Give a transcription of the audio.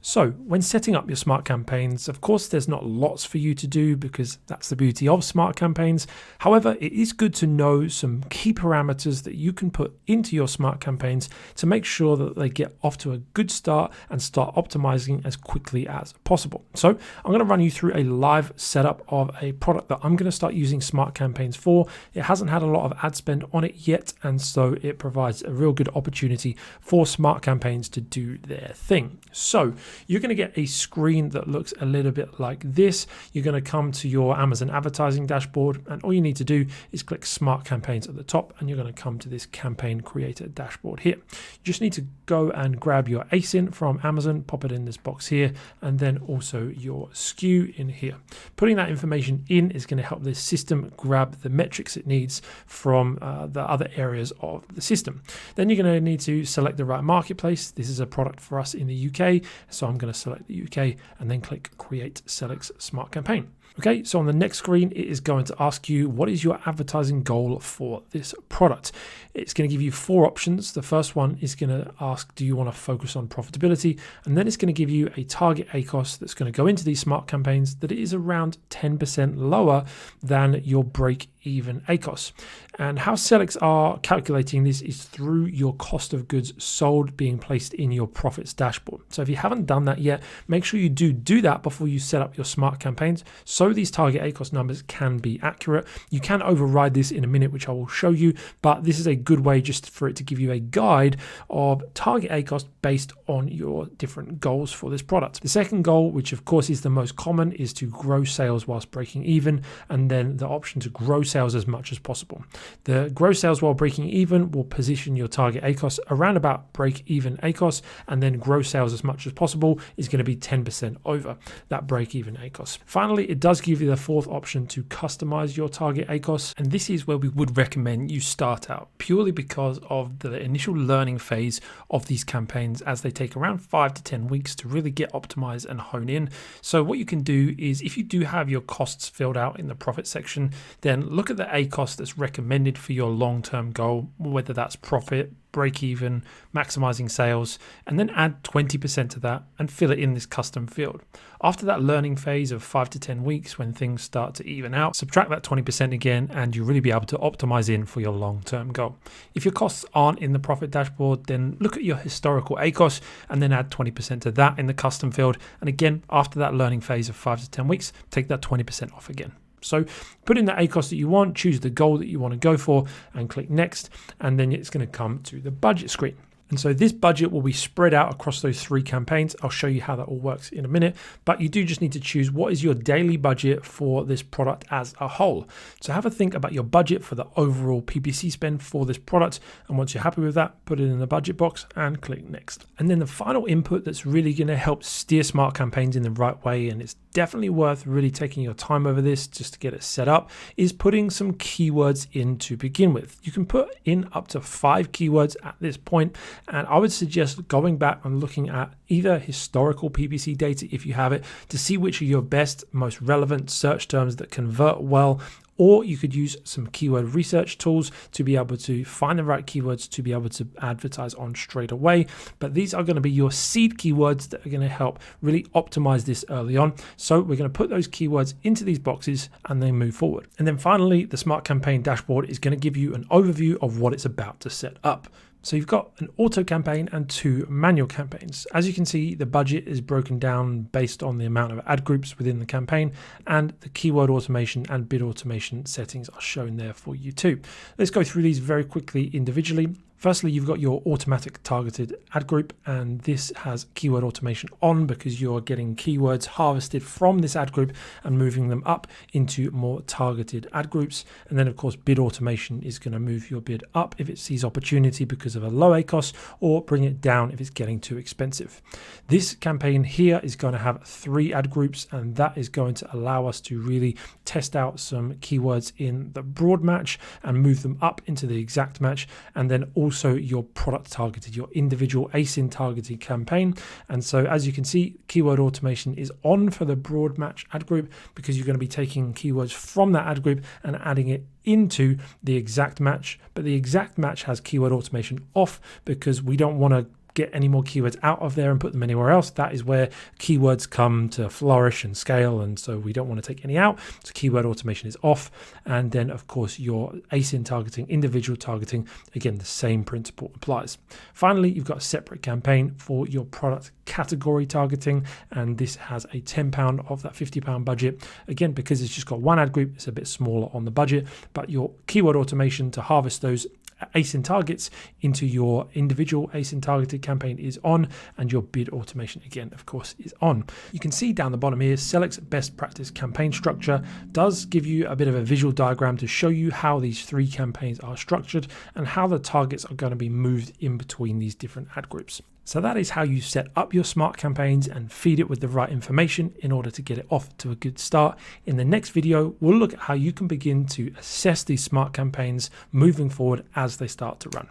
So when setting up your smart campaigns, of course, there's not lots for you to do because that's the beauty of smart campaigns. However, it is good to know some key parameters that you can put into your smart campaigns to make sure that they get off to a good start and start optimizing as quickly as possible. So I'm going to run you through a live setup of a product that I'm going to start using smart campaigns for. It hasn't had a lot of ad spend on it yet, and so it provides a real good opportunity for smart campaigns to do their thing. So you're going to get a screen that looks a little bit like this. You're going to come to your Amazon advertising dashboard, and all you need to do is click Smart Campaigns at the top, and you're going to come to this Campaign Creator dashboard here. You just need to go and grab your ASIN from Amazon, pop it in this box here, and then also your SKU in here. Putting that information in is going to help this system grab the metrics it needs from the other areas of the system. Then you're going to need to select the right marketplace. This is a product for us in the UK, so I'm going to select the UK and then click Create Sellics Smart Campaign. Okay, so on the next screen, it is going to ask you, what is your advertising goal for this product? It's going to give you 4 options. The first one is going to ask, do you want to focus on profitability? And then it's going to give you a target Acos that's going to go into these smart campaigns that is around 10% lower than your break-even Acos. And how Sellics are calculating this is through your cost of goods sold being placed in your profits dashboard. So if you haven't done that yet, make sure you do that before you set up your smart campaigns, so these target Acos numbers can be accurate. You can override this in a minute, which I will show you, but this is a good way just for it to give you a guide of target Acos based on your different goals for this product. The second goal, which of course is the most common, is to grow sales whilst breaking even, and then the option to grow sales as much as possible. The grow sales while breaking even will position your target Acos around about break even Acos, and then grow sales as much as possible is going to be 10% over that break even Acos. Finally, it does give you the fourth option to customize your target Acos, and this is where we would recommend you start out, purely because of the initial learning phase of these campaigns, as they take around 5 to 10 weeks to really get optimized and hone in. So what you can do is, if you do have your costs filled out in the profit section, then look at the Acos that's recommended for your long-term goal, whether that's profit, break even, maximizing sales, and then add 20% to that and fill it in this custom field. After that learning phase of 5 to 10 weeks, when things start to even out, subtract that 20% again, and you'll really be able to optimize in for your long-term goal. If your costs aren't in the profit dashboard, then look at your historical Acos and then add 20% to that in the custom field. And again, after that learning phase of 5 to 10 weeks, take that 20% off again. So put in the Acos that you want, choose the goal that you want to go for, and click next, and then it's going to come to the budget screen. And so this budget will be spread out across those 3 campaigns. I'll show you how that all works in a minute, but you do just need to choose what is your daily budget for this product as a whole. So have a think about your budget for the overall PPC spend for this product. And once you're happy with that, put it in the budget box and click next. And then the final input that's really going to help steer smart campaigns in the right way, and it's definitely worth really taking your time over this just to get it set up, is putting some keywords in to begin with. You can put in up to 5 keywords at this point, and I would suggest going back and looking at either historical PPC data, if you have it, to see which are your best, most relevant search terms that convert well, or you could use some keyword research tools to be able to find the right keywords to be able to advertise on straight away. But these are going to be your seed keywords that are going to help really optimize this early on. So we're going to put those keywords into these boxes and then move forward. And then finally, the Smart Campaign dashboard is going to give you an overview of what it's about to set up. So you've got an auto campaign and 2 manual campaigns. As you can see, the budget is broken down based on the amount of ad groups within the campaign, and the keyword automation and bid automation settings are shown there for you too. Let's go through these very quickly individually. Firstly, you've got your automatic targeted ad group, and this has keyword automation on because you're getting keywords harvested from this ad group and moving them up into more targeted ad groups. And then of course, bid automation is going to move your bid up if it sees opportunity because of a low Acos, or bring it down if it's getting too expensive. This campaign here is going to have 3 ad groups, and that is going to allow us to really test out some keywords in the broad match and move them up into the exact match, and then also your product targeted, your individual ASIN targeted campaign. And so as you can see, keyword automation is on for the broad match ad group because you're going to be taking keywords from that ad group and adding it into the exact match. But the exact match has keyword automation off because we don't want to get any more keywords out of there and put them anywhere else. That is where keywords come to flourish and scale, and so we don't want to take any out. So keyword automation is off. And then of course your ASIN targeting, individual targeting, again the same principle applies. Finally, you've got a separate campaign for your product category targeting, and this has a £10 of that £50 budget. Again, because it's just got one ad group, it's a bit smaller on the budget, but your keyword automation to harvest those ASIN targets into your individual ASIN targeted campaign is on, and your bid automation again of course is on. You can see down the bottom here, Sellics best practice campaign structure does give you a bit of a visual diagram to show you how these 3 campaigns are structured and how the targets are going to be moved in between these different ad groups. So that is how you set up your smart campaigns and feed it with the right information in order to get it off to a good start. In the next video, we'll look at how you can begin to assess these smart campaigns moving forward as they start to run.